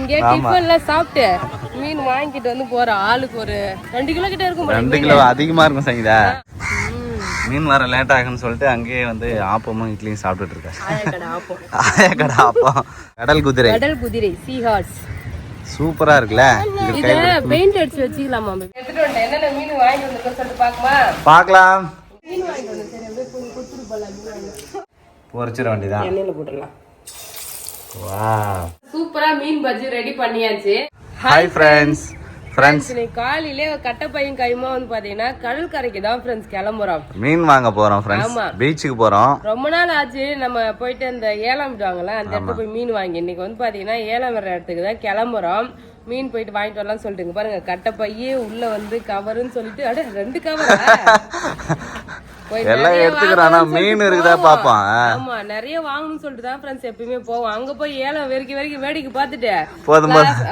இங்கே டிஃபன்ல சாப்பிட்டு மீன் வாங்கிட்டு வந்து போற ஆளுக்கு ஒரு 2 கிலோ கிட்ட இருக்கும். 2 கிலோ அதிகமா இருக்கும் சங்கீதா. மீன் வர லேட் ஆகுன்னு சொல்லிட்டு அங்கேயே வந்து ஆப்பமும் இட்லியும் சாப்பிட்டுட்டு இருக்கேன். ஆயக்கடை ஆப்பம். கடல் குதிரை சீ ஹார்ஸ் சூப்பரா இருக்குல்ல. இத பெயிண்ட் அடிச்சு வச்சிக்கலாமா? எடுத்துட்டு வந்து என்னென்ன மீன் வாங்கிட்டு வந்து சொல்லிட்டு பார்க்கலாம். மீன் வாங்கிட்டு வந்து சரி அப்படியே குத்துரு போலாம். பொரிச்சிர வேண்டியதான். எண்ணெயில போட்டுடலாம். வாவ், சூப்பரா மீன் பஜ்ஜி ரெடி பண்ணியாச்சு. Hi friends. காலையிலே கட்டப்பையும் கைமா வந்து பாத்தீங்கன்னா கடற்கரைக்கு தான் ஃப்ரெண்ட்ஸ் கிளம்புறோம். மீன் வாங்க போறோம் ஃப்ரெண்ட்ஸ். பீச்சுக்கு போறோம். ரொம்ப நாள் ஆச்சு நம்ம போயிட்டு அந்த ஏலம் விடுவாங்கல்ல அந்த இடத்துல போய் மீன் வாங்கி. இன்னைக்கு வந்து பாத்தீங்கன்னா ஏலம் வர்ற இடத்துக்கு தான் கிளம்புறோம். மீன் போயிட்டு வாங்கிட்டு வரலாம்னு சொல்லிட்டு பாருங்க கட்டப்பையே உள்ள வந்து கவருன்னு சொல்லிட்டு அட 2 கவர் எல்லாம் எடுத்துக்கிறானா மீன் இருக்குதா பாப்போம். ஆமா நிறைய வாங்கணும்னு சொல்லிட்டு தான் ஃப்ரெண்ட்ஸ் எப்பயுமே போவோம். அங்க போய் ஏலம் வரைக்கும் வேடிக்கை பார்த்துட்டு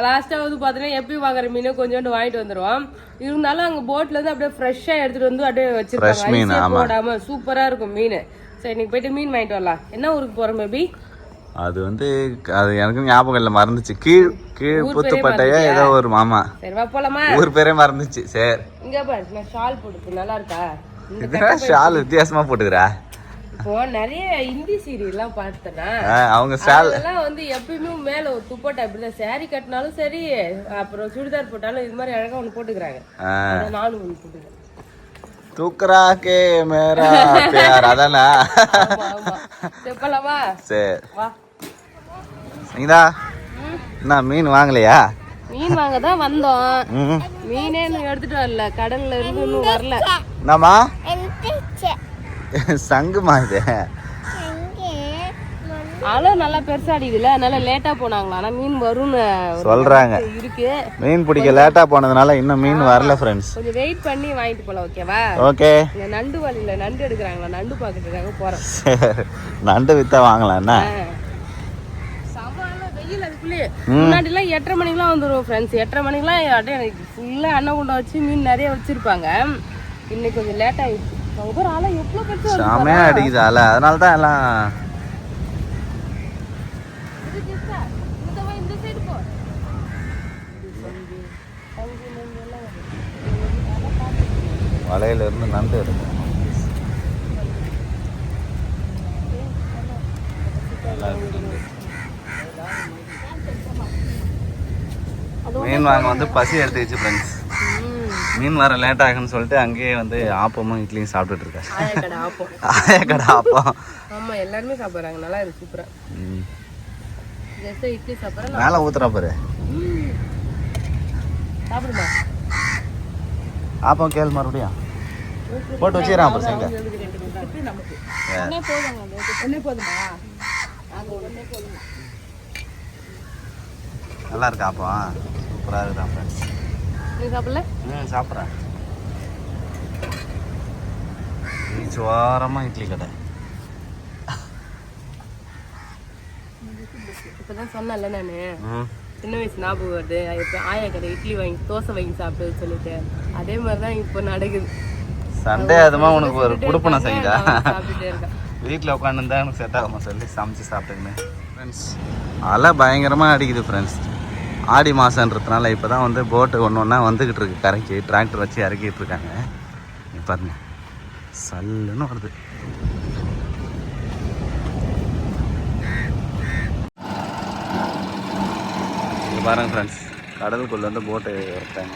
லாஸ்டா வந்து பாத்தீங்கன்னா எப்பயும் வாங்குற மீனை கொஞ்சோண்டு வாங்கிட்டு வந்துருவோம். இருந்தாலும் அங்க போட்ல இருந்து அப்படியே ஃப்ரெஷ்ஷா எடுத்துட்டு வந்து அப்படியே வச்சிருக்காங்க. போடாம சூப்பரா இருக்கும் மீன். சரி இன்னைக்கு போயிட்டு மீன் வாங்கிட்டு வரலாம். என்ன ஊருக்கு போறோம் பேபி? அது வந்து அது எனக்கு ஞாபகம் இல்ல, மறந்துச்சு. கீழ் புத்துப்பட்டையா ஏதோ ஒரு மாமா. சரி வா போலாமா? ஊர் பேரே மறந்துச்சு. சரி இங்க பாரு நான் ஷால் போடுது நல்லா இருக்கா? ஷால் வித்தியாசமா போட்டுக்கிறா. இப்போ நிறைய ஹிந்தி சீரியல் எல்லாம் பார்த்தனா அவங்க ஷால் எல்லாம் வந்து எப்பயுமே மேல ஒரு துப்பட்டா இப்படிதான் சாரி கட்டினாலும் சரி அப்புறம் சுடிதார் போட்டாலும் இது மாதிரி அழகா ஒண்ணு போட்டுக்கிறாங்க. நானும் ஒண்ணு போட்டுக்கிறேன். தூக்கரா கே மேரா பியார் அதானா? செப்பலவா? சரி வா. சங்கீதா என்ன மீன் வாங்கலையா? மீன் வாங்க தான் வந்தோம். மீனே இன்னும் எடுத்துட்டு வரல. கடல்ல இருந்து இன்னும் வரல. என்னம்மா? சங்குமா இது? அலை நல்லா பெருசா அடிக்குதுல அதனால லேட்டா போனாங்களா. ஆனா மீன் வரும்னு சொல்றாங்க. இருக்கு. மீன் பிடிக்க லேட்டா போனதுனால இன்னும் மீன் வரல ஃப்ரெண்ட்ஸ். கொஞ்சம் வெயிட் பண்ணி வாங்கிட்டு போலாம். ஓகேவா? ஓகே. இந்த நண்டு வழியில நண்டு எடுக்கறாங்களா நண்டு பாத்துட்டு இருக்காங்க போறோம். நண்டு வித்தா வாங்கலாம் என்ன? சமாள வெயில் அதுக்குள்ளே. முன்னாடி எல்லாம் 8:30 மணிக்கெல்லாம் வந்துரும் ஃப்ரெண்ட்ஸ். 8:30 மணிக்கெல்லாம் அப்படியே ஃபுல்லா அண்ணன் குண்டை வச்சு மீன் நிறைய வச்சிருப்பாங்க. இன்னைக்கு கொஞ்சம் லேட் ஆயிடுச்சு. அவங்க பேர் ஆளா எவ்வளவு பெருசா சாமையா அடிக்குது ஆள. அதனால தான் எல்லாம் வலையில இருந்து நண்டு எடுக்கும். மீன் வாங்க வந்து பசி எடுத்துக்கிச்சு ஃப்ரெண்ட்ஸ். மீன் வர லேட் ஆகுன்னு சொல்லிட்டு அங்கேயே வந்து ஆப்பமும் இட்லியும் சாப்பிட்டுட்டு இருக்கேன். ஆயக்கடை ஆப்பம். ஆமா எல்லாருமே சாப்பிடுறாங்க. நல்லா இருக்கு சூப்பரா. இட்லி சாப்பிடுறேன். மேல ஊத்துறா பாரு. சாப்பிடுமா? ஆப்பம் கேள் மறுபடியும் போட்டு வச்சுக்கிறான் அப்புறம் செய்ய. நல்லா இருக்கா ஆப்பம்? சூப்பரா இருக்குதான் ஃப்ரெண்ட்ஸ். நீ சாப்பிடல? சாப்பிட்றேன். பீச் ஓரமா இட்லி கடை. இப்பதான் சொன்னல நானு சின்ன வயசு ஞாபகம் வருது. இப்போ ஆயா கடை இட்லி வாங்கி தோசை வாங்கி சாப்பிட்டு சொல்லிட்டு அதே மாதிரிதான் இப்போ நடக்குது. சண்டே அதுமா உனக்கு ஒரு குடுப்பனை செய்யுதா? வீட்டில் உட்காந்துருந்தா எனக்கு செட் ஆகுமா சொல்லி சமைச்சு சாப்பிட்டுக்குன்னு ஃப்ரெண்ட்ஸ். அலை பயங்கரமாக அடிக்குது ஃப்ரெண்ட்ஸ். ஆடி மாதன்றதுனால இப்போ தான் வந்து போட்டு ஒன்று ஒன்றா வந்துக்கிட்டு இருக்கு கரைக்கு. டிராக்டர் வச்சு இறக்கிட்டு இருக்காங்க. பாருங்க சல்லுன்னு வருது. பாருங்க ஃப்ரெண்ட்ஸ் கடலுக்குள்ள வந்து போட்டு இறக்குறாங்க.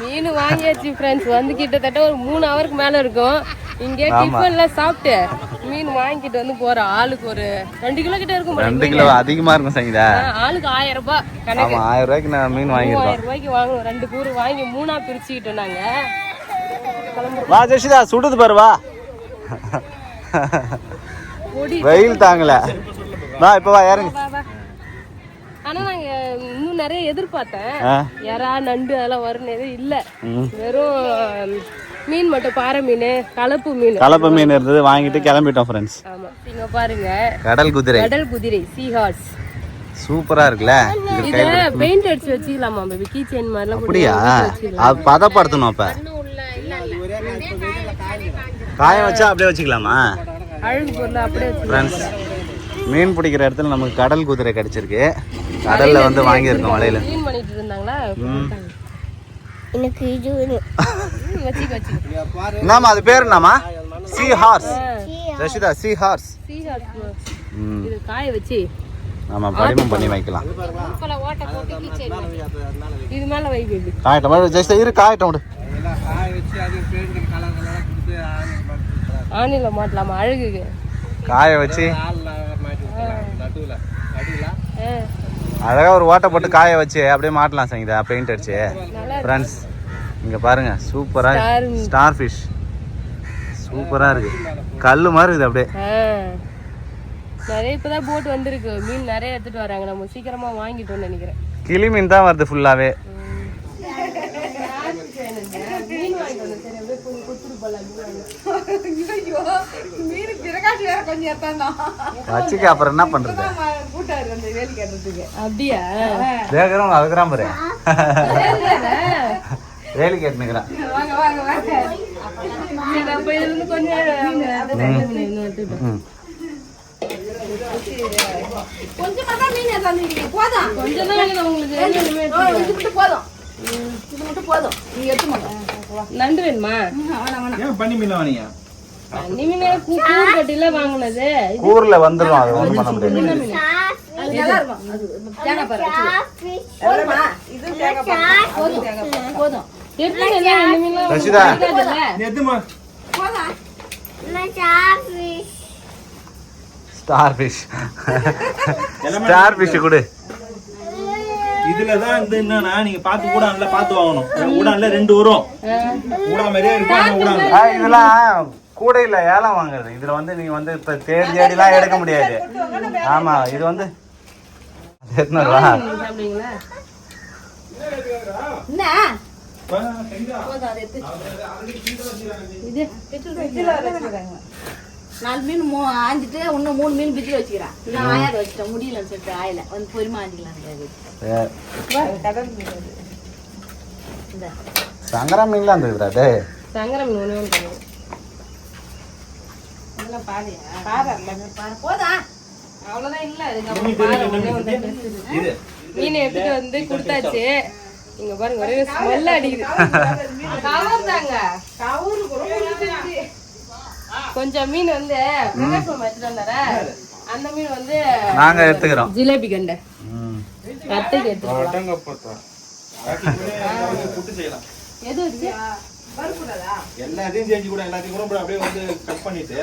மீன் வாங்கியாச்சு ஃப்ரெண்ட்ஸ். வந்து கிட்டத்தட்ட ஒரு 3 ஹவருக்கு மேல இருக்கும். இங்கே டிஃபன்ல சாப்பிட்டு மீன் வாங்கிட்டு வந்து போற ஆளுக்கு ஒரு 2 கிலோ கிட்ட இருக்கும். 2 கிலோ அதிகமா இருக்கும் சங்கீதா. ஆளுக்கு 1000 ரூபாய் கணக்கு. 1000 ரூபாய்க்கு நான் மீன் வாங்கிருக்கோம். 1000 ரூபாய்க்கு வாங்குவோம். 2 கூறு வாங்கி 3ஆ பிரிச்சுக்கிட்டோம் நாங்க. வா ஜெஷிதா சுடுது பாரு வா. வெயில் தாங்கல. வா இப்ப வா இறங்கு. ஆனா நாங்க இன்னும் நிறைய எதிர்பார்த்தேன். யாரா நண்டு அதெல்லாம் வரும்னு எதுவும் இல்ல. வெறும் மீன் மட்டும் பாறை மீன் கலப்பு மீன் இருந்தது வாங்கிட்டு கிளம்பிட்டோம் ஃப்ரெண்ட்ஸ். ஆமா இங்க பாருங்க கடல் குதிரை சீ ஹார்ஸ் சூப்பரா இருக்குல்ல. இத பெயிண்ட் அடிச்சு வச்சிக்கலாமா பேபி? கீ செயின் மாதிரிலாம் அப்படியா? அது பதப்படுத்தணும். அப்ப காய வச்சா அப்படியே வச்சுக்கலாமா? அழகு பொருள் அப்படியே வச்சுக்கலாம். மீன் பிடிக்கிற இடத்துல நமக்கு கடல் குதிரை கிடைச்சிருக்கு. கடல்ல வந்து வாங்கியிருக்கோம் வலையில. க்ளீன் பண்ணிட்டு இருந்தாங்களா? எனக்கு இது என்னம்மா அது பேர் என்னம்மா? Seahorse. Rashida seahorse. இது காய வச்சு ஆமா படிமம் பண்ணி வைக்கலாம். இது மேல வை பேபி. காயட்டும் ஜஸ்ட் இரு காயட்டும் விடு. ஆணில மாட்டலாமா அழகுக்கு? காய வச்சு அழகா ஒரு ஓட்டை போட்டு காய வச்சு அப்படியே மாட்டலாம் சங்கீதா பெயிண்ட் அடிச்சு. ஃப்ரெண்ட்ஸ் இங்க பாருங்க சூப்பரா ஸ்டார் ஃபிஷ் சூப்பரா இருக்கு. கல்லு மாதிரி இருக்குது அப்படியே. நிறைய இப்பதான் போட் வந்திருக்கு. மீன் நிறைய எடுத்துட்டு வராங்க. நம்ம சீக்கிரமா வாங்கிட்டோம்னு நினைக்கிறேன். கிளி மீன் தான் வருது ஃபுல்லாவே. வச்சுக்க அப்புறம் என்ன பண்றது? அப்படியா? வேகிறோம் அதுக்குறான் பாரு. வேலி கேட்டுக்கிறான். நண்டு வேணுமா? பண்ணி மீன் வாங்கியா? பண்ணி மீன் கூர் கட்டில வாங்கினது. கூர்ல வந்துரும். அது ஒண்ணும் பண்ண முடியாது. Rashida star fish star fish கொடு. இதுலதான் இது என்னன்னா நீங்க பாத்து கூடான்ல பாத்து வாங்கணும். கூடான்ல 2 வரும். கூடா மாதிரியே இருக்கும். இதெல்லாம் கூடையில ஏலம் வாங்குறது. இதுல வந்து நீங்க வந்து இப்ப தேடிலாம் எடுக்க முடியாது. ஆமா இது வந்து 800 ரூபா. நாலு மீன் ஆஞ்சிட்டு இன்னும் 3 மீன் பிச்சு வச்சுக்கிறேன். நான் ஆயாத வச்சுட்டேன் முடியலன்னு சொல்லிட்டு ஆயில வந்து பொறுமை ஆஞ்சிக்கலாம். சங்கரா மீன்லாம் இருந்தது. சங்கரா மீன் ஒண்ணு அவ்வளவுதான் இல்ல. மீன் எடுத்துட்டு வந்து கொடுத்தாச்சு. இங்க பாருங்க ஒரே ஸ்மெல் அடிக்குது. கவர் தாங்க. கொஞ்சம் மீன் வந்து எடுத்துட்டு வந்தார அந்த மீன் வந்து நாங்க எடுத்துக்கிறோம். ஜிலேபி கண்டை அத்தைக்கு எடுத்துக்கலாம். எது வச்சு எல்லாத்தையும் செஞ்சு கூட எல்லாத்தையும் கூட அப்படியே வந்து கட் பண்ணிட்டு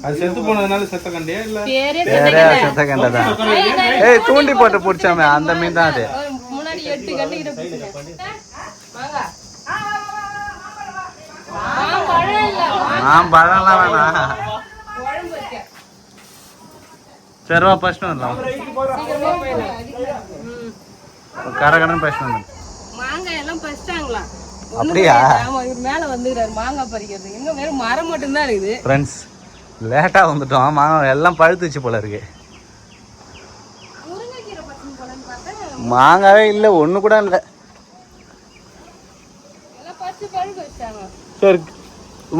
அது செத்து போனதுனால செத்த கண்டே இல்ல செத்த கண்டை தான். ஏய் தூண்டி போட்டு பிடிச்சாமே அந்த மீன் தான் அது. முன்னாடி 8 கண்டு கிட்ட பிடிச்சேன். வாங்க பழம்லாம் வேணாம். சரிவா ஃபர்ஸ்ட் வரலாம். கரகரன்னு ஃபர்ஸ்ட் வந்து மாங்காய் எல்லாம் பறிச்சிட்டாங்களா? அப்படியா? ஆமா இவர் மேல வந்துறாரு மாங்காய் பறிக்கிறது. எங்க வெறும் மரம் மட்டும் தான் இருக்குது. ஃப்ரெண்ட்ஸ் லேட்டா வந்துட்டோம். மாங்காய் எல்லாம் பழுத்துச்சு போல இருக்கு. மாங்காவே இல்ல ஒண்ணு கூட இல்ல. எல்லாம் பறிச்சு பழுக்க வச்சாங்க. சரி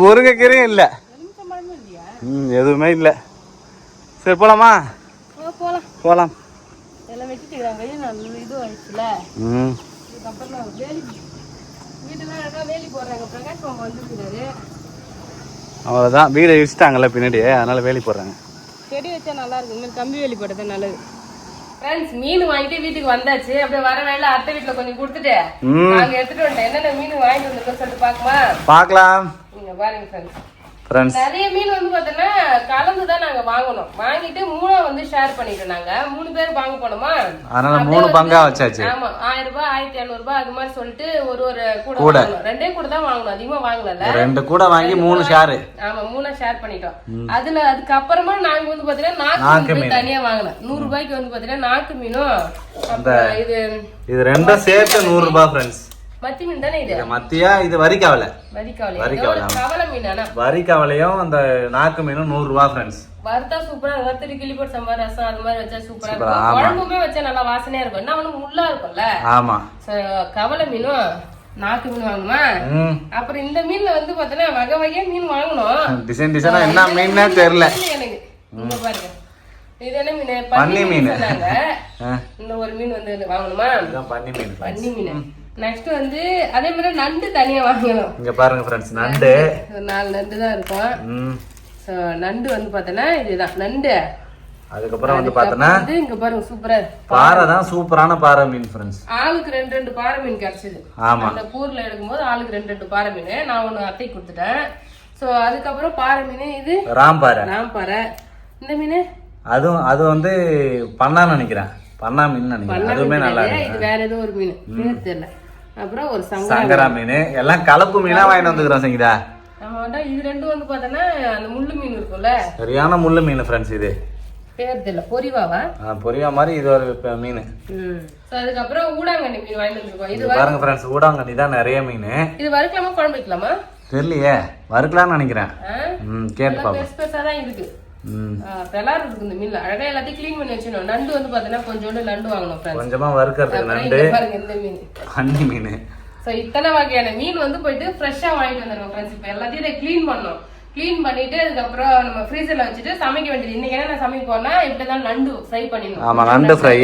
முருங்கைக்கீரையும் இல்ல. எதுவுமே இல்ல. சரி போலாமா? போலாம் போலாம். எல்லாம் வெட்டிட்டுறாங்க. நல்ல இது ஆயிடுச்சுல. இதுக்கப்புறம் வேலி வீட்டுல வேலி போடுறாங்க. பிரகாஷ் மாமா வந்துருக்காரு. அவ்வளவுதான் வீடை இடிச்சிட்டாங்கல்ல பின்னாடி அதனால வேலி போடுறாங்க. செடி வச்சா நல்லா இருக்கும். இந்த கம்பி வேலி போட்டது நல்லது. ஃப்ரெண்ட்ஸ் மீன் வாங்கிட்டு வீட்டுக்கு வந்தாச்சு. அப்படியே வர வேலை அத்தை வீட்டுல கொஞ்சம் கொடுத்துட்டு நாங்க எடுத்துட்டு வந்துட்டேன். என்னென்ன மீன் வாங்கிட்டு வந்திருக்கோம் சொல்லிட்டு பாக்குமா? பாக்கலாம். நீங்க பாருங்க ஃப்ரெண்ட்ஸ். நிறைய மீன் வந்து பாத்தீங்கன்னா கலந்துதான் நாங்க வாங்கணும். வாங்கிட்டு 3 வந்து ஷேர் பண்ணிட்டோம். நாங்க 3 பேர் வாங்க போனோமா அதனால 3 பங்கா வச்சாச்சு. ஆமா 1000 ரூபாய் 1500 ரூபாய் அது மாதிரி சொல்லிட்டு ஒரு கூட 2 கூட தான் வாங்கணும். அதிகமா வாங்கல. 2 கூட வாங்கி 3 ஷேர். ஆமா 3 ஷேர் பண்ணிட்டோம். அதுக்கு அப்புறமா நாங்க வந்து பாத்தீங்கன்னா நாக்கு மீன் தனியா வாங்கலாம். 100 ரூபாய்க்கு வந்து பாத்தீங்கன்னா நாக்கு மீனும் அப்புறம் இது ரெண்டும் சேர்த்து 100 ரூபாய் ஃப்ரெண்ட்ஸ். மத்தி மீன் தானே இது? மத்தியா இது வரிக்காவலை. கவலை மீன். வரிக்காவலையும் அந்த நாக்கு மீனும் 100 ரூபாய் ஃப்ரெண்ட்ஸ். வறுத்தா சூப்பரா வறுத்து கிளி போட்டு சாம்பார் ரசம் அது மாதிரி வச்சா சூப்பரா இருக்கும். குழம்புமே வச்சா நல்லா வாசனையா இருக்கும். என்ன ஒண்ணு முள்ளா இருக்கும்ல. ஆமா கவலை மீனும் நாக்கு மீன் வாங்கணுமா? அப்புறம் இந்த மீன்ல வந்து பாத்தீங்கன்னா வகை வகையா மீன் வாங்கணும். டிசைன் டிசைனா என்ன மீன்னே தெரியல எனக்கு. இங்க பாருங்க இது என்ன மீன்? பன்னி மீன் சொன்னாங்க. இந்த ஒரு மீன் வந்து வாங்கணுமா? பன்னி மீன். பன்னி மீன். நெக்ஸ்ட் வந்து அதே மாதிரி நண்டு தனியா வாங்கணும். இங்க பாருங்க ஃப்ரெண்ட்ஸ், நண்டு 4 நண்டு தான் இருக்கும். சோ நண்டு வந்து பார்த்தனா இதுதான் நண்டு. அதுக்கப்புறம் வந்து பார்த்தனா இங்க பாருங்க சூப்பரா பாறை தான், சூப்பரான பாறை மீன் ஃப்ரெண்ட்ஸ். ஆளுக்கு 2 பாறை மீன் கிடைச்சது. ஆமா, அந்த கூர்ல எடுக்கும்போது ஆளுக்கு 2 பாறை மீன். நான் ஒன்னு அத்தை கொடுத்துட்டேன். சோ அதுக்கப்புறம் பாறை மீன் இது ராம்பாறை. இந்த மீன் அது வந்து பண்ணா நினைக்கிறேன், பண்ணா மீன் நினைக்கிறேன். அதுவுமே நல்லா இருக்கு. இது வேற ஏதோ ஒரு மீன் பேர் தெரியல. அப்புறம் ஒரு சங்கரா மீன். எல்லாம் கலப்பு மீனா வாங்கிட்டு வந்துக்கிறோம் சங்கீதா. ஆமாடா, இது 2 வந்து பார்த்தனா அந்த முள்ளு மீன் இருக்கும்ல, சரியான முள்ளு மீன் ஃப்ரெண்ட்ஸ். இது பேர் தெரியல, பொரிவாவா? பொரிவா மாதிரி இது ஒரு மீன். சோ அதுக்கப்புறம் ஊடாங்கண்ணி மீன் வாங்கிட்டு வந்துருக்கோம். இது பாருங்க ஃப்ரெண்ட்ஸ், ஊடாங்கண்ணி தான் நிறைய மீன். இது வறுக்கலாமா குழம்பு வைக்கலாமா தெரியலையே, வறுக்கலாம்னு நினைக்கிறேன். கேட்டு பாப்போம். பெருசா தான் இருக்கு. பெலார் இருக்கு இந்த மீன்ல. அழகா எல்லாத்தையும் க்ளீன் பண்ணி வச்சிடணும். நண்டு வந்து பார்த்தீங்கன்னா கொஞ்சோண்டு நண்டு வாங்கணும் ஃப்ரெண்ட்ஸ். கொஞ்சமா வறுக்கிறதுக்கு நண்டு. பாருங்க இந்த மீன் பன்னி மீன். சோ இத்தனை வகையான மீன் வந்து போயிட்டு ஃப்ரெஷ்ஷா வாங்கிட்டு வந்துருவோம் ஃப்ரெண்ட்ஸ். இப்போ எல்லாத்தையும் இதை க்ளீன் பண்ணணும். க்ளீன் பண்ணிட்டு அதுக்கப்புறம் நம்ம ஃப்ரீசர்ல வச்சுட்டு சமைக்க வேண்டியது. இன்னைக்கு என்ன சமைப்போம்னா இப்படிதான் நண்டு ஃப்ரை பண்ணிடணும். ஆமா, நண்டு ஃப்ரை.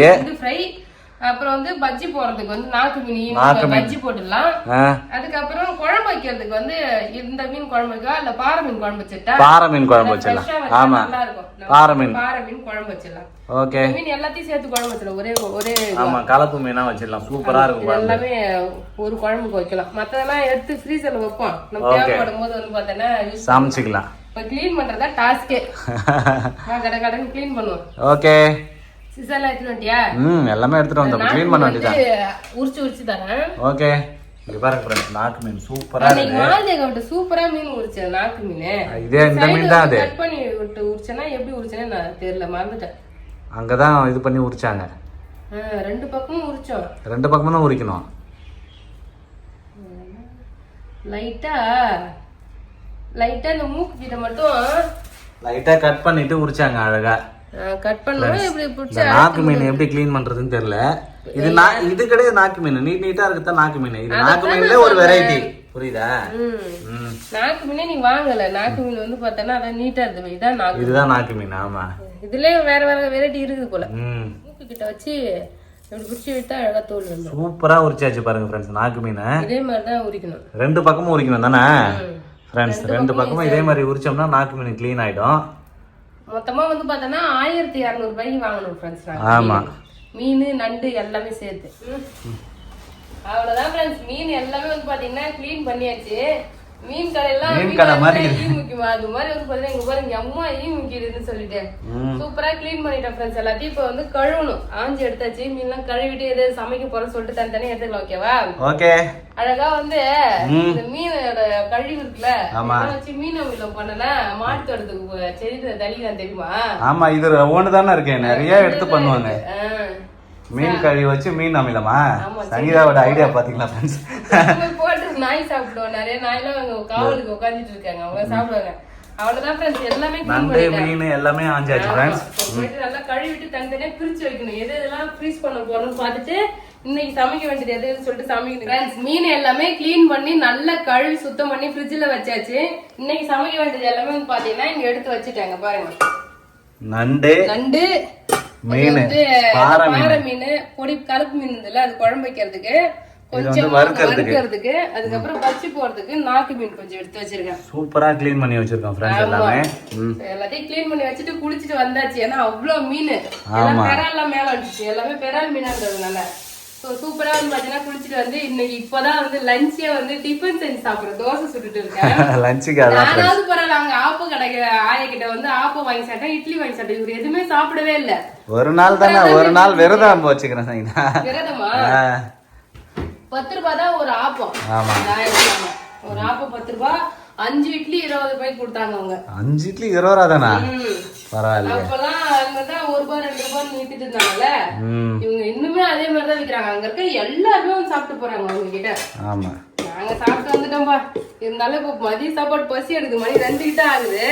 அப்புறம் வந்து பஜ்ஜி போறதுக்கு வந்து நாக்கு மீன் பஜ்ஜி போட்டுடலாம். அதுக்கப்புறம் குழம்பு வைக்கிறதுக்கு வந்து இந்த மீன் குழம்பு வைக்கா இல்ல பாறை மீன் குழம்பு வச்சுட்டா? பாறை மீன் குழம்பு வச்சிடலாம். ஆமா, நல்லா இருக்கும். பாறை மீன் குழம்பு வச்சிடலாம். ஓகே, மீன் எல்லாத்தையும் சேர்த்து குழம்பு வச்சிடலாம். ஒரே ஆமா, கலப்பு மீனா வச்சிடலாம். சூப்பரா இருக்கும். எல்லாமே ஒரு குழம்புக்கு வைக்கலாம். மத்ததெல்லாம் எடுத்து ஃப்ரீசர்ல வைப்போம். நம்ம தேவைப்படும் போது வந்து பார்த்தோன்னா சமைச்சிக்கலாம். இப்ப கிளீன் பண்றதா டாஸ்கே. கடகடன்னு கிளீன் பண்ணுவோம். ஓகே, சிசர்லாம் எடுத்துட்டு வந்தியா? எல்லாமே எடுத்துட்டு வந்தோம். க்ளீன் பண்ண வேண்டியதா. உரிச்சு தரேன். ஓகே, இங்க பாருங்க ஃப்ரெண்ட்ஸ், நாக்கு மீன் சூப்பரா இருக்கு. மால்தேகவட்ட சூப்பரா மீன் உரிச்சேன். நாக்கு மீன் இதே இந்த மீன் தான். அது கட் பண்ணி விட்டு உரிச்சேனா எப்படி உரிச்சேனே நான் தெரியல, மறந்துட்டேன். அங்க தான் இது பண்ணி உரிச்சாங்க. 2 பக்கமும் உரிச்சோம். 2 பக்கமும் தான் உரிக்கணும். லைட்டா இந்த மூக்கு கிட்ட மட்டும் லைட்டா கட் பண்ணிட்டு உரிச்சாங்க. அழகா கட் பண்ணனும். இப்படி புடிச்சு நாக்கு மீன் எப்படி க்ளீன் பண்றதுன்னு தெரியல. இது கிடையாது நாக்கு மீன். நீட்டா இருக்குதா நாக்கு மீன். இது நாக்கு மீன்ல ஒரு வெரைட்டி, புரியுதா? நாக்கு மீனே நீ வாங்கல. நாக்கு மீன் வந்து பார்த்தனா அத நீட்டா இருக்கு. இதான் நாக்கு. இதுதான் நாக்கு மீன். ஆமா, இதுலயே வேற வெரைட்டி இருக்குது போல. மூக்கு கிட்ட வச்சு இப்படி புடிச்சு விட்டா அழகா தோல் வந்து சூப்பரா உரிச்சாச்சு பாருங்க ஃப்ரெண்ட்ஸ். நாக்கு மீன் இதே மாதிரி தான் உரிக்கணும். 2 பக்கமும் உரிக்கணும் தானே ஃப்ரெண்ட்ஸ்? 2 பக்கமும் இதே மாதிரி உரிச்சோம்னா நாக்கு மீன் க்ளீன் ஆயிடும். மொத்தமா வந்து பார்த்தனா 1200 ரூபாய்க்கு வாங்கணும் ஃப்ரெண்ட்ஸ். ஆமா, மீன் நண்டு எல்லாமே சேர்த்து. அவ்வளவுதான் ஃப்ரெண்ட்ஸ். மீன் எல்லாமே வந்து பாத்தீங்கன்னா க்ளீன் பண்ணியாச்சு. மீன் கடையெல்லாம் முக்கியமா அது மாதிரி வந்து பாத்தீங்கன்னா இங்க பாருங்க அம்மா முக்கியதுன்னு சொல்லிட்டு சூப்பரா க்ளீன் பண்ணிட்டேன் ஃப்ரெண்ட்ஸ். எல்லாத்தையும் இப்ப வந்து கழுவணும். ஆஞ்சி எடுத்தாச்சு. மீன்லாம் கழுவிட்டு எது சமைக்க போறோம்னு சொல்லிட்டு தனித்தனியா எடுத்துக்கலாம். ஓகேவா? ஓகே. அழகா வந்து இந்த மீனோட கழுவி இருக்குல்ல வச்சு மீன் அமிலம் பண்ணல மாட்டு வரதுக்கு செடி தனிதான் தெரியுமா? ஆமா, இது ஒண்ணு தானே இருக்கு. நிறைய எடுத்து பண்ணுவாங்க. மீன் கழுவி வச்சு மீன் அமிலமா? சங்கீதாவோட ஐடியா பாத்தீங்களா ஃப்ரெண்ட்ஸ்? போட்டு நாய் சாப்பிடுவோம். நிறைய நாயெல்லாம் அங்க காவலுக்கு உட்கார்ந்துட்டு இருக்காங்க. அவங்க சாப்பிடுவாங்க. அவ்வளவுதான் ஃப்ரெண்ட்ஸ். எல்லாமே நண்டு மீன் எல்லாமே ஆஞ்சாச்சு ஃப்ரெண்ட்ஸ். நல்லா கழுவிட்டு தனித்தனியா பிரிச்சு வைக்கணும். எது எதெல்லாம் ஃப்ரீஸ் பண்ண போறோம்னு பார்த்துட்டு இன்னைக்கு சமைக்க வேண்டியது எதுன்னு சொல்லிட்டு சமைக்கணும் ஃப்ரெண்ட்ஸ். மீன் எல்லாமே க்ளீன் பண்ணி நல்லா கழுவி சுத்தம் பண்ணி ஃப்ரிட்ஜ்ல வச்சாச்சு. இன்னைக்கு சமைக்க வேண்டியது எல்லாமே வந்து பாத்தீங்கன்னா இங்க எடுத்து வச்சுட்டாங்க பாருங்க. நண்டு மீன், பாறை மீன், பொடி கருப்பு மீன் இதுல அது குழம்பு வைக்கிறதுக்கு, கொஞ்சம் வறுக்கிறதுக்கு, அதுக்கப்புறம் பச்சி போறதுக்கு நாக்கு மீன் கொஞ்சம் எடுத்து வச்சிருக்கேன். சூப்பரா க்ளீன் பண்ணி வச்சிருக்கோம் ஃப்ரெண்ட்ஸ். எல்லாமே எல்லாத்தையும் க்ளீன் பண்ணி வச்சுட்டு குளிச்சிட்டு வந்தாச்சு. ஏன்னா அவ்வளவு மீன் பெறால்லாம் மேல வந்துச்சு. எல்லாமே பெறால் மீனா இருந்ததுனால சூப்பரா வந்து பாத்தீங்கன்னா குளிச்சுட்டு வந்து இன்னைக்கு இப்பதான் வந்து லஞ்சே வந்து டிஃபன் செஞ்சு சாப்பிடுறேன். தோசை சுட்டுட்டு இருக்கேன். லஞ்சுக்கு அதாவது பரவாயில்ல. அங்க ஆப்ப கடைக்கு ஆய கிட்ட வந்து ஆப்பம் வாங்கி சாப்பிட்டேன், இட்லி வாங்கி சாப்பிட்டேன். இவர் எதுவுமே சாப்பிடவே இல்ல. ஒரு நாள் தானே, ஒரு நாள் விரதம் வச்சுக்கிறேன். விரதமா? 10 ரூபாய் தான் ஒரு ஆப்பம். ஒரு ஆப்பம் 10 ரூபாய். 5 இட்லி 20 ரூபாய்க்கு கொடுத்தாங்க அவங்க. 5 இட்லி 20 ரூபா தானா? பரவாயில்ல. அப்பெல்லாம் அங்கதான் 1 ரூபாய் 2 ரூபாய் நிறுத்திட்டு இருந்தாங்கல்ல. இவங்க இன்னுமே அதே மாதிரிதான் விக்கிறாங்க. அங்க இருக்க எல்லாருமே வந்து சாப்பிட்டு போறாங்க அவங்க கிட்ட. ஆமா, நாங்க சாப்பிட்டு வந்துட்டோம்பா. இருந்தாலும் இப்ப மதிய சாப்பாடு பசி எடுக்கு. மணி 2 கிட்ட ஆகுது.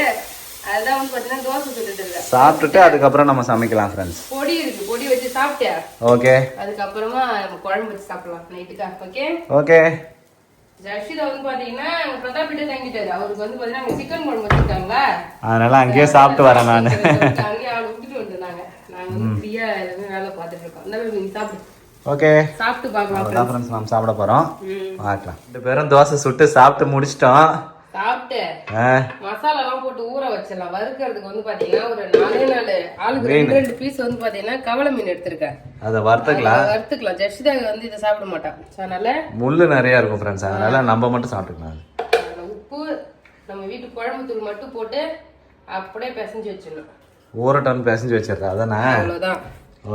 அதுதான் வந்து பாத்தீங்கன்னா தோசை சுட்டுட்டு இருக்கேன். சாப்பிட்டுட்டு அதுக்கப்புறம் நம்ம சமைக்கலாம் ஃப்ரெண்ட்ஸ். பொடி இருக்கு, பொடி வச்சு சாப்பிட்டியா? ஓகே. அதுக்கப்புறமா நம்ம குழம்பு வச்சு சாப்பிடலாம் நைட்டுக்கா. Okay okay. ஜர்ஷிதா வந்து பாத்தீங்கன்னா பிரதாப் கிட்ட தங்கிட்டாரு. அவருக்கு வந்து பாத்தீங்கன்னா அங்க சிக்கன் குழம்பு வச்சிருக்காங்களா, அதனால அங்கேயே சாப்பிட்டு வரேன் நான். அங்கேயே அவளை விட்டுட்டு வந்துட்டாங்க. நாங்க வந்து ஃப்ரீயா எதுவுமே வேலை பார்த்துட்டு இருக்கோம். இந்த நீங்க சாப்பிடு. ஓகே, சாப்பிட்டு பார்க்கலாம். அதான் ஃப்ரெண்ட்ஸ் நம்ம சாப்பிட போறோம். பார்க்கலாம். 2 பேரும் தோசை சுட்டு சாப்பிட்டு முடிச்சிட்டோம். சாப்பிட்டு மசாலா எல்லாம் போட்டு ஊற வச்சிடலாம். வறுக்கிறதுக்கு வந்து பாத்தீங்கன்னா ஒரு 4 ஆளுக்கு 2 பீஸ் வந்து பாத்தீங்கன்னா கவலை மீன் எடுத்திருக்கேன். அதை வறுத்துக்கலாம். ஜர்ஷிதா வந்து இதை சாப்பிட மாட்டான். அதனால முள்ளு நிறைய இருக்கும் ஃப்ரெண்ட்ஸ், அதனால நம்ம மட்டும் சாப்பிட்டுக்கலாம். உப்பு நம்ம வீட்டு குழம்பு தூள் மட்டும் போட்டு அப்படியே பிசைஞ்சு வச்சிடணும். ஊரட்டன் பிசைஞ்சு வச்சிடுறேன், அதானே? அவ்வளவுதான்.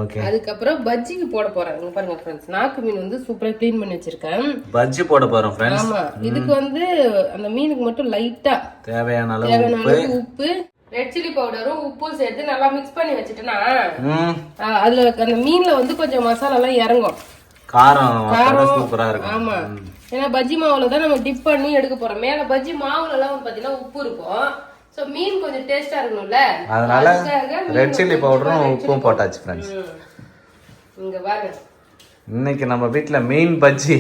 ஓகே, அதுக்கப்புறம் பஜ்ஜிக்கு போட போறேன். இங்க பாருங்க ஃப்ரெண்ட்ஸ், நாக்கு மீன் வந்து சூப்பரா க்ளீன் பண்ணி வச்சிருக்கேன். பஜ்ஜி போட போறோம் ஃப்ரெண்ட்ஸ். ஆமா, இதுக்கு வந்து அந்த மீனுக்கு மட்டும் லைட்டா தேவையான அளவு உப்பு, ரெட் சில்லி பவுடரும் உப்பும் சேர்த்து நல்லா மிக்ஸ் பண்ணி வச்சுட்டேன்னா அதுல அந்த மீன்ல வந்து கொஞ்சம் மசாலா எல்லாம் இறங்கும். காரம் சூப்பரா இருக்கும். ஆமா, ஏன்னா பஜ்ஜி மாவுல தான் நம்ம டிப் பண்ணி எடுக்க போறோம். மேல பஜ்ஜி மாவுல எல்லாம் பாத்தீங்கன்னா உப்பு இருக்கும். சோ மீன் கொஞ்சம் டேஸ்டா இருக்கணும்ல, அதனால ரெட் சில்லி பவுடரும் உப்பும் போட்டாச்சு ஃப்ரெண்ட்ஸ். இங்க பாருங்க, இன்னைக்கு நம்ம வீட்ல மீன் பஜ்ஜி.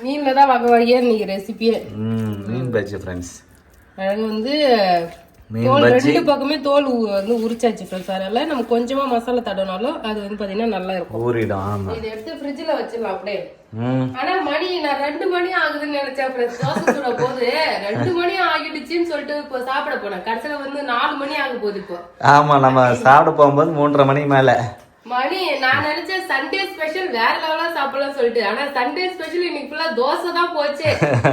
மீன்ல தான் வகை வகையா இன்னைக்கு ரெசிபியே. மீன் பஜ்ஜி ஃப்ரெண்ட்ஸ். அது வந்து தோல் 2 பக்கமே தோல் வந்து உரிச்சாச்சு ஃப்ரெண்ட்ஸ். அதனால நம்ம கொஞ்சமா மசாலா தடவினாலும் அது வந்து பாத்தீங்கன்னா நல்லா இருக்கும், ஊறிடும். ஆமா, இதை எடுத்து ஃப்ரிட்ஜ்ல வச்சிடலாம் அப்படியே. ஆனா மணி நான் 2 மணி ஆகுதுன்னு நினைச்சேன் ஃப்ரெண்ட்ஸ். தோசை சுட போது 2 மணி ஆகிடுச்சுன்னு சொல்லிட்டு இப்போ சாப்பிட போனேன். கடைசியில வந்து 4 மணி ஆக போகுது இப்போ. ஆமா, நம்ம சாப்பிட போகும்போது 3:30 மணிக்கு மேல மணி. நான் நினைச்சேன் சண்டே ஸ்பெஷல் வேற லெவலா சாப்பிடலாம் சொல்லிட்டு, ஆனா சண்டே ஸ்பெஷல் இன்னைக்கு ஃபுல்லா தோசை தான் போச்சு.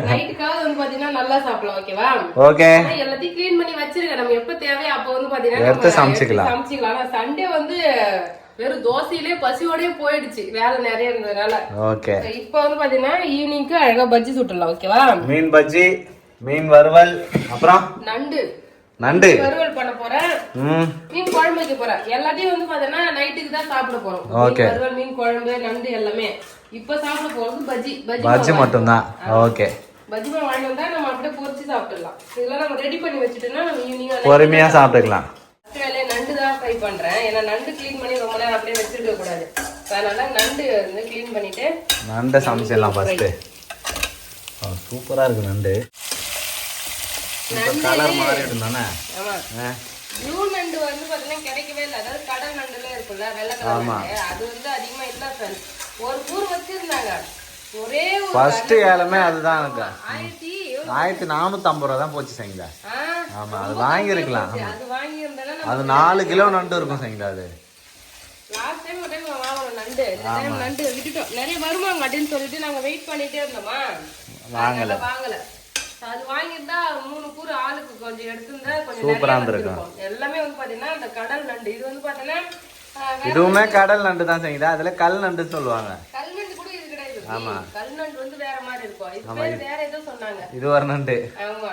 நைட்டுக்காவது வந்து பாத்தீங்கன்னா நல்லா சாப்பிடலாம். ஓகேவா? ஓகே, எல்லாத்தையும் கிளீன் பண்ணி வச்சிருக்கேன். நம்ம எப்ப தேவையோ அப்ப வந்து பாத்தீங்கன்னா எடுத்து சமைச்சிக்கலாம். ஆனா சண்டே வந்து வெறும் தோசையிலே பசியோடய போயிடுச்சு, வேலை நிறைய இருந்ததுனால. ஓகே, இப்ப வந்து பாத்தீங்கன்னா ஈவினிங்க்கு அழகா பஜ்ஜி சுட்டுலாம். ஓகேவா? மீன் பஜ்ஜி, மீன் வறுவல், அப்புறம் நண்டு வறுவல் பண்ண போறேன். மீன் குழம்பு வைக்க போறேன். எல்லாத்தையும் வந்து பாத்தீங்கன்னா நைட்டுக்கு தான் சாப்பிட போறோம். வறுவல், மீன் குழம்பு, நண்டு எல்லாமே. இப்ப சாப்பிட போறது பஜ்ஜி மட்டும் தான். ஓகே, பஜ்ஜி மாவு வாங்கி வந்தா நம்ம அப்படியே பொரிச்சு சாப்பிடலாம். இதெல்லாம் நம்ம ரெடி பண்ணி வச்சுட்டோம்னா நம்ம ஈவினிங் பொறுமையா சாப்பிட்டுக்கலாம். நண்டு தான் ஃப்ரை பண்றேன். ஏன்னா நண்டு கிளீன் பண்ணி ரொம்ப நேரம் அப்படியே வச்சிருக்க கூடாது. அதனால நண்டு வந்து கிளீன் பண்ணிட்டு நண்டை சமைச்சிடலாம் ஃபர்ஸ்ட். சூப்பரா இருக்கு நண்டு. கலர் மாறிடும் தானே? ஆமா, ப்ளூ நண்டு வந்து பாத்தீங்கன்னா கிடைக்கவே இல்லை. அதாவது கடல் நண்டுல இருக்குல்ல, வெள்ளை கலர், அது வந்து அதிகமா இல்ல ஃப்ரெண்ட்ஸ். ஒரு ஊர் வச்சிருந்தாங்க, ஒரே ஒரு ஃபர்ஸ்ட் ஏலமே அதுதான். எனக்கு 1450 ரூபா தான் போச்சு சங்கீதா. ஆமா, அது வாங்கி இருக்கலாம். அது வாங்கி இருந்தா அது 4 கிலோ நண்டு இருக்கும் சங்கீதா. அது லாஸ்ட் டைம் ஒரு டைம் வாங்கணும் நண்டு. இந்த டைம் நண்டு விட்டுட்டோம். நிறைய வருவாங்க அப்படின்னு சொல்லிட்டு நாங்க வெயிட் பண்ணிட்டே இருந்தோமா, வாங்கல. அது வாங்கியிருந்தா 3 கூறு ஆளுக்கு கொஞ்சம் எடுத்திருந்தா கொஞ்சம் சூப்பரா இருந்திருக்கும். எல்லாமே வந்து பாத்தீங்கன்னா அந்த கடல் நண்டு. இது வந்து பாத்தீங்கன்னா இதுவுமே கடல் நண்டு தான் செய்யுதா. அதுல கல் நண்டு சொல்லுவாங்க. கல் நண்டு கூட இது கிடையாது. ஆமா, கல் நண்டு வந்து வேற மாதிரி இருக்கும். இது பேர் வேற ஏதோ சொன்னாங்க. இது ஒரு நண்டு. ஆமா,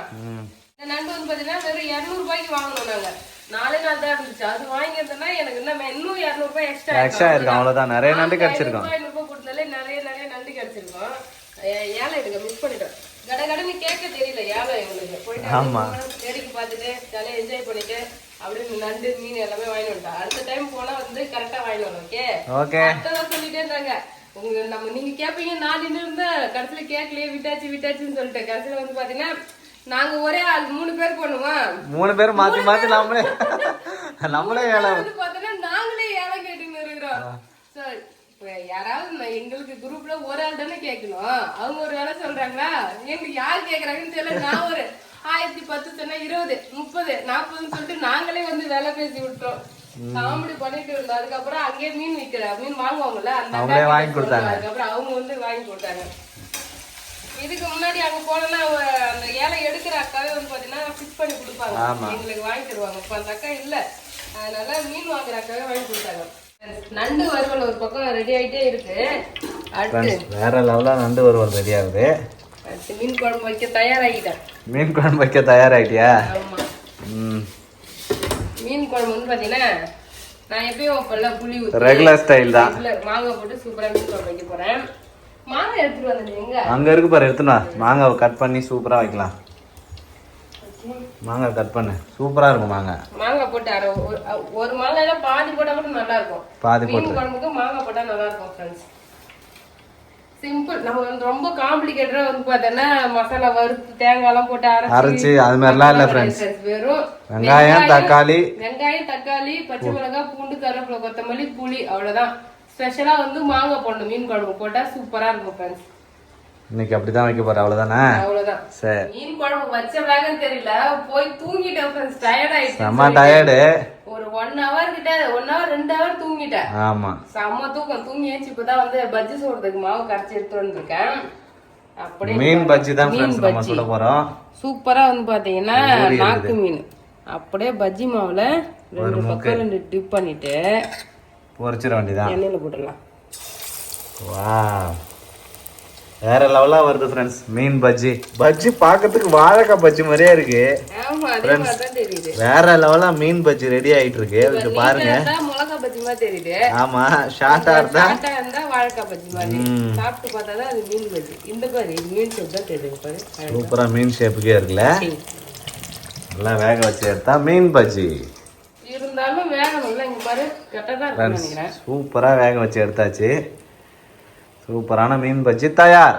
இந்த நண்டு வந்து பாத்தீங்கன்னா வெறும் 200 ரூபாய்க்கு வாங்கணும். நாங்க 4 நாள் தான் இருந்துச்சு. அது வாங்கியிருந்தோம்னா எனக்கு இன்னும் 200 ரூபாய் எக்ஸ்ட்ரா இருக்கும். அவ்வளவுதான், நிறைய நண்டு கிடைச்சிருக்கும். 500 ரூபாய் கொடுத்தாலே நிறைய நண்டு கிடைச்சிருக்கும். ஏழை எடுக்க மிஸ் பண்ணிட்டோம். கடகடன்னு கேட்க தெரியல ஏழை எங்களுக்கு. போயிட்டு வேடிக்கை பார்த்துட்டு ஜாலியா என்ஜாய் பண்ணிட்டு அப்படியே நண்டு மீன் எல்லாமே வாங்கிட்டு வந்துட்டோம். அடுத்த டைம் போனா வந்து கரெக்டா வாங்கிட்டு வரோம். ஓகே, அடுத்ததான் சொல்லிட்டே இருந்தாங்க. நீங்க கேப்பீங்க, நான் நின்று இருந்த கடைசியில கேட்கலையே, விட்டாச்சுன்னு சொல்லிட்டு கடைசியில வந்து பாத்தீங்கன்னா நாங்க ஒரே ஆள் 3 பேர் பண்ணுவோம். 3 பேர் மாத்தி மாத்தி நம்மளே ஏழை வந்து பாத்தீங்கன்னா நாங்களே ஏழை கேட்டுன்னு இருக்கிறோம். யாராவது எங்களுக்கு குரூப்ல ஒரு ஆள் தானே கேட்கணும். அவங்க ஒரு வேலை சொல்றாங்களா, எங்களுக்கு யார் கேக்குறாங்கன்னு தெரியல. நான் ஒரு 1010 சொன்னா 20, 30, 40 சொல்லிட்டு நாங்களே வந்து வேலை பேசி விட்டுறோம். காமெடி பண்ணிட்டு இருந்தோம். அதுக்கப்புறம் அங்கேயே மீன் மீன் வாங்குவாங்கல்ல, அந்த வாங்கி கொடுத்தாங்க. அதுக்கப்புறம் அவங்க வந்து வாங்கி கொடுத்தாங்க. இதுக்கு முன்னாடி அங்க போனா அந்த ஏழை எடுக்கிற அக்காவே வந்து பாத்தீங்கன்னா ஃபிக்ஸ் பண்ணி கொடுப்பாங்க, எங்களுக்கு வாங்கி தருவாங்க. இப்ப அந்த அக்கா இல்ல, அதனால மீன் வாங்குற அக்காவே வாங்கி கொடுத்தாங்க. நண்டு வறுவல் ஒரு பக்கம் ரெடி ஆயிட்டே இருக்கு. அடுத்து வேற லெவலா நண்டு வறுவல் ரெடி ஆகுது. மீன் குழம்பு வைக்க தயாராகிட்டேன். மீன் குழம்பு வைக்க தயாராகிட்டியா? ஆமா. மீன் குழம்பு வந்து பாத்தீங்கன்னா நான் எப்பயும் வைப்பேன்ல, புளி ஊத்தி ரெகுலர் ஸ்டைல் தான். மாங்காய் போட்டு சூப்பரா மீன் குழம்பு வைக்க போறேன். மாங்காய் எடுத்துட்டு வந்தது எங்க? அங்க இருக்கு பாரு, எடுத்துனா. மாங்காவை கட் பண்ணி சூப்பரா வைக்கலாம். மாங்காய் கட் பண்ணு, சூப்பரா இருக்கும். மாங்காய் போட்டு ஒரு மாங்காய்ல பாதி போட்டா கூட நல்லா இருக்கும். பாதி போட்டு குழம்புக்கு மாங்காய் போட்டா நல்லா இருக்கும் ஃப்ரெண்ட்ஸ். சிம்பிள். நம்ம வந்து ரொம்ப காம்ப்ளிகேட்டடா வந்து பார்த்தோன்னா மசாலா வறுத்து தேங்காய் எல்லாம் போட்டு அரைச்சு அது மாதிரிலாம் இல்ல ஃப்ரெண்ட்ஸ். வெறும் வெங்காயம் தக்காளி பச்சை மிளகாய் பூண்டு கருவேப்பிலை கொத்தமல்லி புளி அவ்வளவுதான். ஸ்பெஷலா வந்து மாங்காய் போடணும். மீன் குழம்பு போட்டா சூப்பரா இருக்கும் ஃப்ரெண்ட்ஸ். இன்னைக்கு அப்படிதான் வைக்க போறேன். அவ்வளவுதானே? அவ்வளவுதான். சரி. மீன் குழம்பு வச்ச வேகன்னு தெரியல, போய் தூங்கிட்டேன் ஃப்ரெண்ட்ஸ். டயர்ட் ஆயிடுச்சு. செம்ம டயர்டு. ஒரு 1 hour கிட்ட 1 hour 2 hour தூங்கிட்டேன். ஆமா, செம்ம தூக்கம். தூங்கி ஏஞ்சி இப்பதான் வந்து பஜ்ஜி சோறதுக்கு மாவு கரைச்சி எடுத்து வந்திருக்கேன். அப்படியே மீன் பஜ்ஜி தான் ஃப்ரெண்ட்ஸ் நம்ம சுட போறோம். சூப்பரா வந்து பாத்தீங்கன்னா நாக்கு மீன் அப்படியே பஜ்ஜி மாவுல 2 பக்கம் 2 டிப் பண்ணிட்டு பொரிச்சிட வேண்டியதான். எண்ணெயில போட்டுடலாம். வாவ், வேற லெவலா வருது ஃப்ரெண்ட்ஸ் மீன் பஜ்ஜி. பஜ்ஜி பார்க்கிறதுக்கு வாழைக்காய் பஜ்ஜி மாதிரியே இருக்கு. ஆமா, அதே மாதிரி தான் தெரியுது. வேற லெவலா மீன் பஜ்ஜி ரெடி ஆயிட்டு இருக்கு. இது பாருங்க. மிளகாய் பஜ்ஜி மாதிரி தெரியுது. ஆமா, ஷார்ட்டா இருந்தா வாழைக்காய் பஜ்ஜி மாதிரி. சாப்பிட்டு பார்த்தாதான் அது மீன் பஜ்ஜி. இந்த பாரு, இது மீன் ஷேப் தான் தெரியுது பாரு. சூப்பரா மீன் ஷேப்புக்கே இருக்குல்ல. நல்லா வேக வச்சு எடுத்தா மீன் பஜ்ஜி. இருந்தாலும் வேகணும்ல. இங்க பாரு, கரெக்டா தான் இருக்குன்னு நினைக்கிறேன். சூப்பரா வேக வச்சு எடுத்தாச்சு. சூப்பரான மீன் பஜ்ஜி தயார்.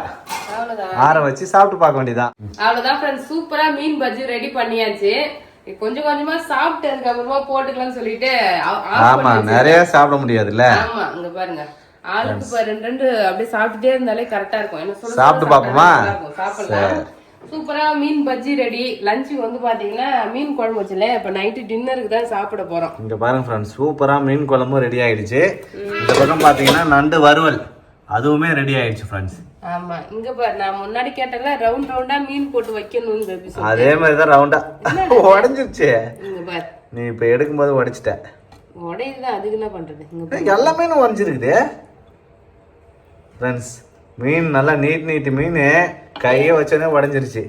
அவ்வளவுதான். ஆற வச்சு சாப்பிட்டு பார்க்க வேண்டியதான். அவ்வளவுதான் ஃப்ரெண்ட்ஸ், சூப்பரா மீன் பஜ்ஜி ரெடி பண்ணியாச்சு. கொஞ்சம் கொஞ்சமா சாப்பிட்டு அதுக்கப்புறமா போட்டுக்கலாம்னு சொல்லிட்டு ஆமா, நிறைய சாப்பிட முடியாதுல்ல. ஆமா, இங்க பாருங்க, ஆளுக்கு 2 அப்படியே சாப்பிட்டுட்டே இருந்தாலே கரெக்டா இருக்கும். என்ன சொல்றது, சாப்பிட்டு பாப்போமா? சாப்பிடலாம். சூப்பரா மீன் பஜ்ஜி ரெடி. லஞ்ச் வந்து பாத்தீங்கன்னா மீன் குழம்பு வச்சுல, இப்ப நைட்டு டின்னருக்கு தான் சாப்பிட போறோம். இங்க பாருங்க ஃப்ரெண்ட்ஸ், சூப்பரா மீன் குழம்பும் ரெடி ஆயிடுச்சு. இந்த பக்கம் பாத்தீங்கன்னா நண்டு வறுவல் அதுவுமே ரெடி ஆயிடுச்சு ஃப்ரெண்ட்ஸ். ஆமா, இங்க பாரு, நான் முன்னாடி கேட்டல ரவுண்ட் ரவுண்டா மீன் போட்டு வைக்கணும்னு சொல்லி. அதே மாதிரி தான் ரவுண்டா உடைஞ்சிருச்சு. இங்க பாரு, நீ இப்ப எடுக்கும்போது உடைச்சிட்ட. உடையுதுதான், அதுக்கு என்ன பண்றது. இங்க எல்லா மீனும் உடைஞ்சிருக்குது ஃப்ரெண்ட்ஸ். மீன் நல்லா நீட் மீன் கையை வச்சோடனே உடைஞ்சிருச்சு.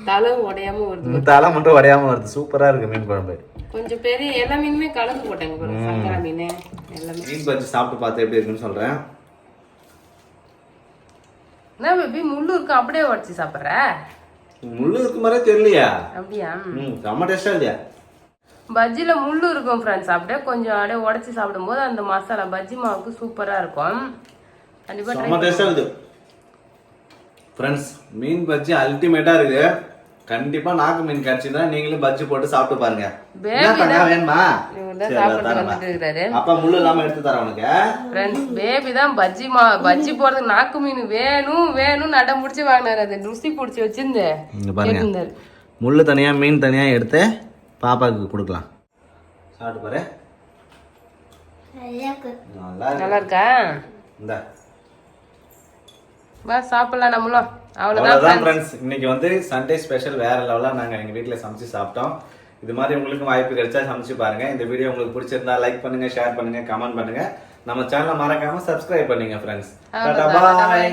தலை உடையாம வருது. தலை மட்டும் உடையாம வருது. சூப்பரா இருக்கு மீன் குழம்பு. கொஞ்சம் பெரிய எல்லா மீனுமே கலந்து போட்டாங்க பாருங்க. சங்கரா மீன் எல்லாமே. மீன் பஜ்ஜி சாப்பிட்டு பார்த்து எப்படி இருக்குன்னு சொல்றேன். என்ன பேபி, முள்ளு இருக்கு அப்படியே உடச்சி சாப்பிட்ற? முள்ளு இருக்கு மாதிரியே தெரியலையா? அப்படியா? செம்ம டேஸ்டா இல்லையா? பஜ்ஜில முள்ளு இருக்கும் ஃப்ரெண்ட்ஸ். அப்படியே கொஞ்சம் அப்படியே உடச்சி சாப்பிடும்போது அந்த மசாலா பஜ்ஜி மாவுக்கு சூப்பரா இருக்கும். கண்டிப்பா செம்ம டேஸ்டா இருக்கு ஃப்ரெண்ட்ஸ். மீன் பஜ்ஜி அல்டிமேட்டா இருக்கு. கண்டிப்பா நாக்கு மீன் கிடைச்சுன்னா நீங்களும் பஜ்ஜி போட்டு சாப்பிட்டு பாருங்க. வேணுமா? அப்பா முள்ளு இல்லாம எடுத்து தரேன் உனக்கு. ஃப்ரெண்ட்ஸ், பேபி தான் பஜ்ஜி போறதுக்கு நாக்கு மீன் வேணும் நட முடிச்சு வாங்கினாரு. அது ருசி பிடிச்சி வச்சிருந்து பாருங்க, முள்ளு தனியா மீன் தனியா எடுத்து பாப்பாக்கு கொடுக்கலாம். சாப்பிட்டு பாரு. நல்லா இருக்கா? இந்த வா சாப்பிடலாம் நம்மளும். அவ்வளவுதான் ஃப்ரெண்ட்ஸ். இன்னைக்கு வந்து சண்டே ஸ்பெஷல் வேற லெவலா நாங்க எங்க வீட்டுல சமைச்சு சாப்பிட்டோம். இது மாதிரி உங்களுக்கு வாய்ப்பு கிடைச்சா சமைச்சு பாருங்க. இந்த வீடியோ உங்களுக்கு பிடிச்சிருந்தா லைக் பண்ணுங்க, ஷேர் பண்ணுங்க, கமெண்ட் பண்ணுங்க. நம்ம சேனலை மறக்காம சப்ஸ்கிரைப் பண்ணுங்க ஃப்ரெண்ட்ஸ். டாடா, பாய்.